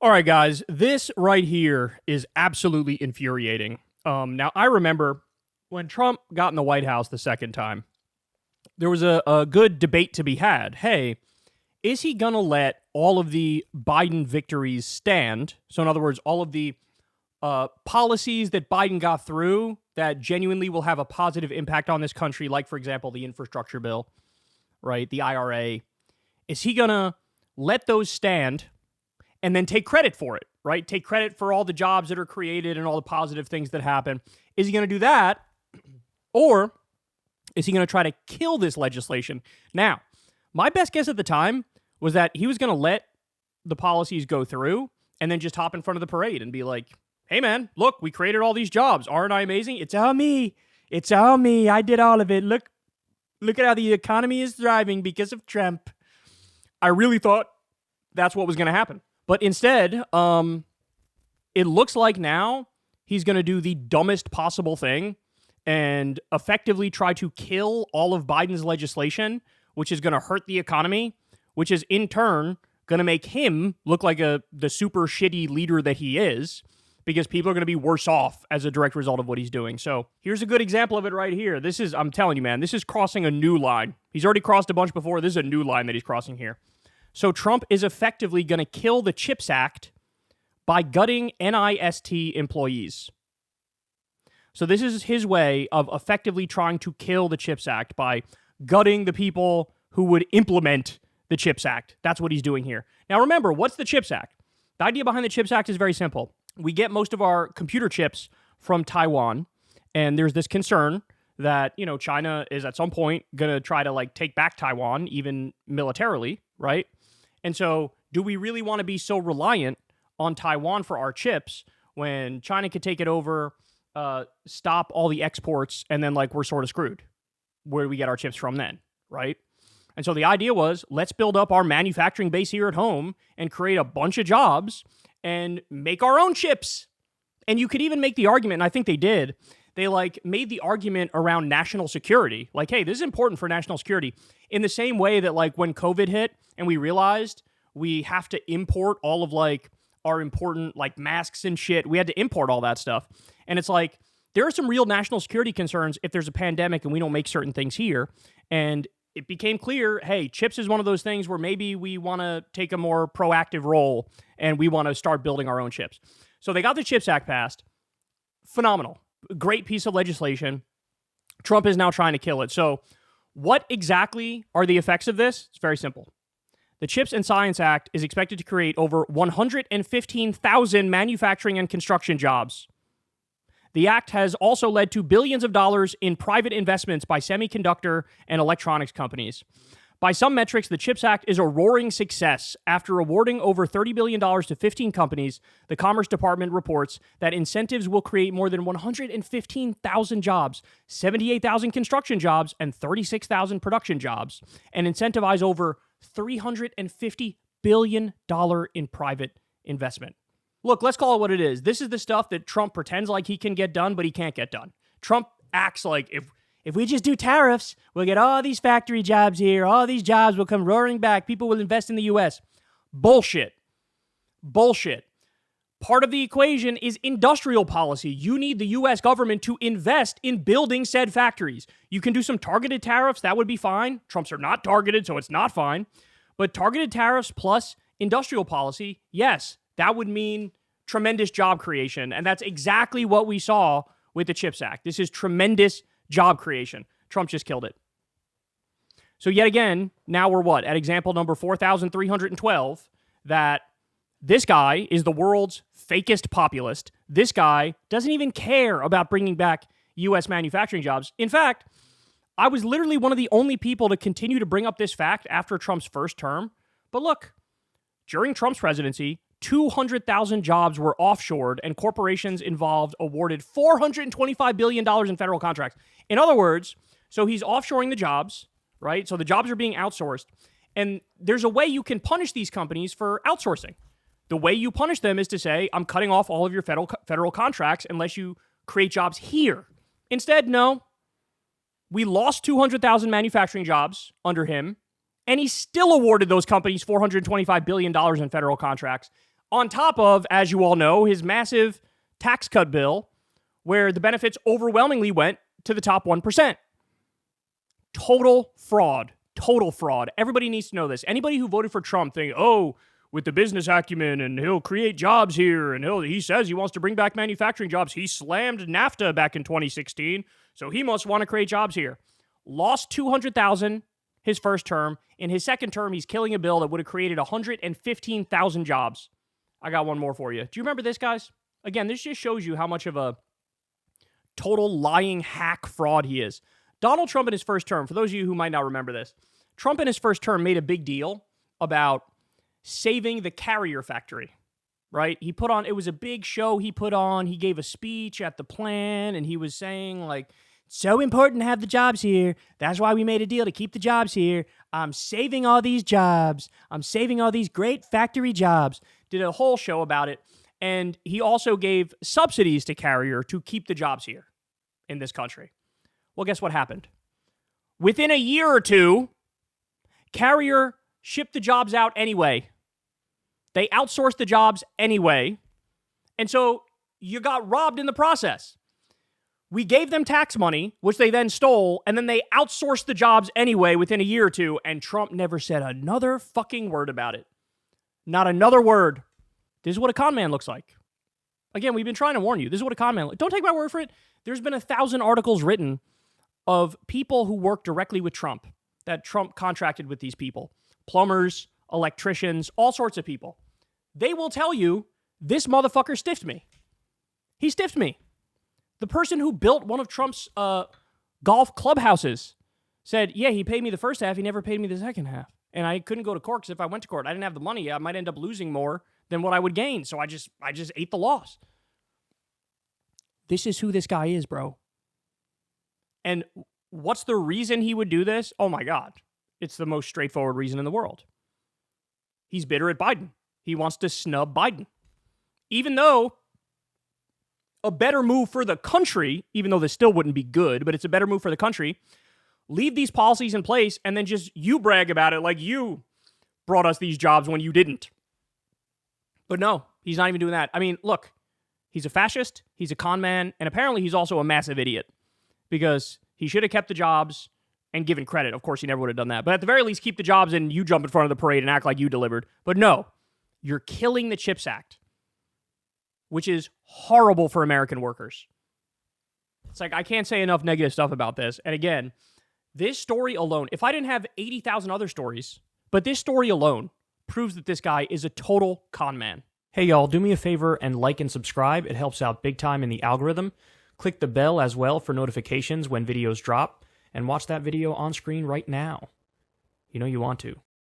All right, guys, this right here is absolutely infuriating. Now, I remember when Trump got in the White House the second time, there was a good debate to be had. Hey, is he going to let all of the Biden victories stand? So, in other words, all of the policies that Biden got through that genuinely will have a positive impact on this country, like, for example, the infrastructure bill, right, the IRA, is he going to let those stand and then take credit for it, right? Take credit for all the jobs that are created and all the positive things that happen. Is he going to do that? Or is he going to try to kill this legislation? Now, my best guess at the time was that he was going to let the policies go through and then just hop in front of the parade and be like, hey, man, look, we created all these jobs. Aren't I amazing? It's all me. It's all me. I did all of it. Look at how the economy is thriving because of Trump. I really thought that's what was going to happen. But instead, it looks like now he's going to do the dumbest possible thing and effectively try to kill all of Biden's legislation, which is going to hurt the economy, which is in turn going to make him look like the super shitty leader that he is, because people are going to be worse off as a direct result of what he's doing. So here's a good example of it right here. This is, I'm telling you, man, this is crossing a new line. He's already crossed a bunch before. This is a new line that he's crossing here. So Trump is effectively going to kill the CHIPS Act by gutting NIST employees. So this is his way of effectively trying to kill the CHIPS Act by gutting the people who would implement the CHIPS Act. That's what he's doing here. Now remember, what's the CHIPS Act? The idea behind the CHIPS Act is very simple. We get most of our computer chips from Taiwan, and there's this concern that, China is at some point going to try to take back Taiwan, even militarily, right? And so do we really want to be so reliant on Taiwan for our chips when China could take it over, stop all the exports, and then we're sort of screwed? Where do we get our chips from then, right? And so the idea was, let's build up our manufacturing base here at home and create a bunch of jobs and make our own chips. And you could even make the argument, and I think they did, they made the argument around national security. Hey, this is important for national security. In the same way that when COVID hit and we realized we have to import all of our important masks and shit, we had to import all that stuff. And it's there are some real national security concerns if there's a pandemic and we don't make certain things here. And it became clear, hey, chips is one of those things where maybe we want to take a more proactive role and we want to start building our own chips. So they got the CHIPS Act passed. Phenomenal. Great piece of legislation. Trump is now trying to kill it. So what exactly are the effects of this? It's very simple. The CHIPS and Science Act is expected to create over 115,000 manufacturing and construction jobs. The act has also led to billions of dollars in private investments by semiconductor and electronics companies. By some metrics, the CHIPS Act is a roaring success. After awarding over $30 billion to 15 companies, the Commerce Department reports that incentives will create more than 115,000 jobs, 78,000 construction jobs, and 36,000 production jobs, and incentivize over $350 billion in private investment. Look, let's call it what it is. This is the stuff that Trump pretends like he can get done, but he can't get done. Trump acts like if we just do tariffs, we'll get all these factory jobs here. All these jobs will come roaring back. People will invest in the U.S. Bullshit. Bullshit. Part of the equation is industrial policy. You need the U.S. government to invest in building said factories. You can do some targeted tariffs. That would be fine. Trump's are not targeted, so it's not fine. But targeted tariffs plus industrial policy, yes, that would mean tremendous job creation. And that's exactly what we saw with the CHIPS Act. This is tremendous job creation. Trump just killed it. So yet again, now we're what? At example number 4,312, that this guy is the world's fakest populist. This guy doesn't even care about bringing back U.S. manufacturing jobs. In fact, I was literally one of the only people to continue to bring up this fact after Trump's first term. But look, during Trump's presidency, 200,000 jobs were offshored and corporations involved awarded $425 billion in federal contracts. In other words, so he's offshoring the jobs, right? So the jobs are being outsourced. And there's a way you can punish these companies for outsourcing. The way you punish them is to say, I'm cutting off all of your federal contracts unless you create jobs here. Instead, no. We lost 200,000 manufacturing jobs under him, and he still awarded those companies $425 billion in federal contracts. On top of, as you all know, his massive tax cut bill where the benefits overwhelmingly went to the top 1%. Total fraud. Total fraud. Everybody needs to know this. Anybody who voted for Trump think, oh, with the business acumen and he'll create jobs here and he says he wants to bring back manufacturing jobs. He slammed NAFTA back in 2016, so he must want to create jobs here. Lost 200,000 his first term. In his second term, he's killing a bill that would have created 115,000 jobs. I got one more for you. Do you remember this, guys? Again, this just shows you how much of a total lying hack fraud he is. Donald Trump in his first term, for those of you who might not remember this, Trump in his first term made a big deal about saving the carrier factory, right? It was a big show he put on. He gave a speech at the plant, and he was saying, like, so important to have the jobs here. That's why we made a deal to keep the jobs here. I'm saving all these jobs. I'm saving all these great factory jobs. Did a whole show about it. And he also gave subsidies to Carrier to keep the jobs here in this country. Well, guess what happened? Within a year or two, Carrier shipped the jobs out anyway. They outsourced the jobs anyway. And so you got robbed in the process. We gave them tax money, which they then stole, and then they outsourced the jobs anyway within a year or two, and Trump never said another fucking word about it. Not another word. This is what a con man looks like. Again, we've been trying to warn you. This is what a con man looks like. Don't take my word for it. There's been 1,000 articles written of people who work directly with Trump, that Trump contracted with these people. Plumbers, electricians, all sorts of people. They will tell you, this motherfucker stiffed me. He stiffed me. The person who built one of Trump's golf clubhouses said, yeah, he paid me the first half, he never paid me the second half. And I couldn't go to court because if I went to court, I didn't have the money. I might end up losing more than what I would gain. So I just ate the loss. This is who this guy is, bro. And what's the reason he would do this? Oh my God. It's the most straightforward reason in the world. He's bitter at Biden. He wants to snub Biden. Even though a better move for the country, even though this still wouldn't be good, but it's a better move for the country, leave these policies in place and then just you brag about it like you brought us these jobs when you didn't. But no, he's not even doing that. I mean, look, he's a fascist, he's a con man, and apparently he's also a massive idiot because he should have kept the jobs and given credit. Of course, he never would have done that. But at the very least, keep the jobs and you jump in front of the parade and act like you delivered. But no, you're killing the CHIPS Act, which is horrible for American workers. It's like, I can't say enough negative stuff about this. And again, this story alone, if I didn't have 80,000 other stories, but this story alone proves that this guy is a total con man. Hey, y'all, do me a favor and like and subscribe. It helps out big time in the algorithm. Click the bell as well for notifications when videos drop, and watch that video on screen right now. You know you want to.